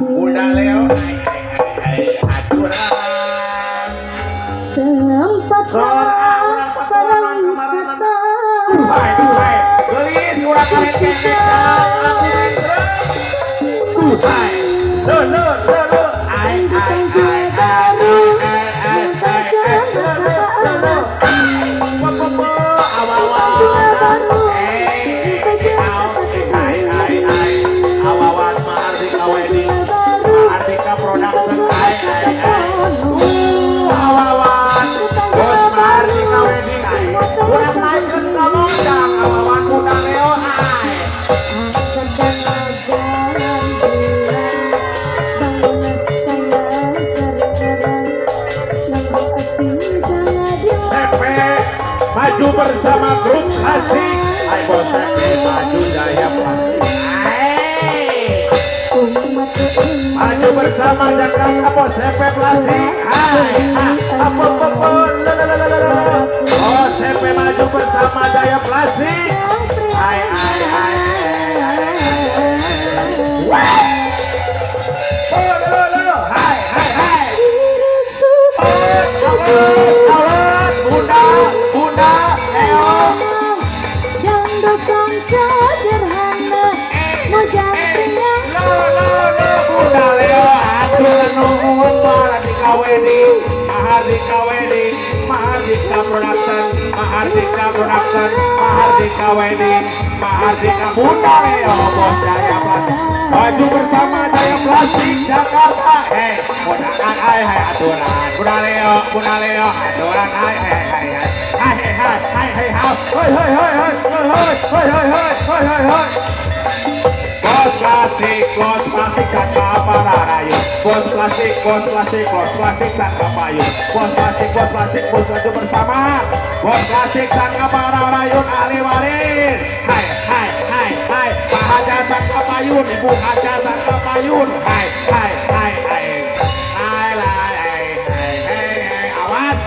Udah Leo tempat para wisata gelis kurang kalian maju bersama grup klasik. Hai bos maju Jaya Plastik. Maju bersama Jakarta Bos Plastik. Hai apa Bos maju bersama Jaya Plastik. Hai sederhana mojang pria Bunda Leo atur nuhun Mahardika Wedding Mahardika Wedding Mahardika Production Mahardika Production Mahardika Wedding Mahardika Bunda Leo Bos Jaya Plastik maju bersama Jaya Plastik Jakarta. Hai aturan Bunda Leo aturan Bos plastik sangka pararayu. Bos plastik sangka payu. Bos plastik maju bersama. Bos plastik sangka pararayu ahli waris. Hai Pak Haja sangka payun, Ibu Haja sangka payun. Hai awas.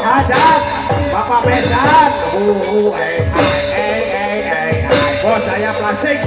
Hajat Bapak Besan Bos Jaya Plastik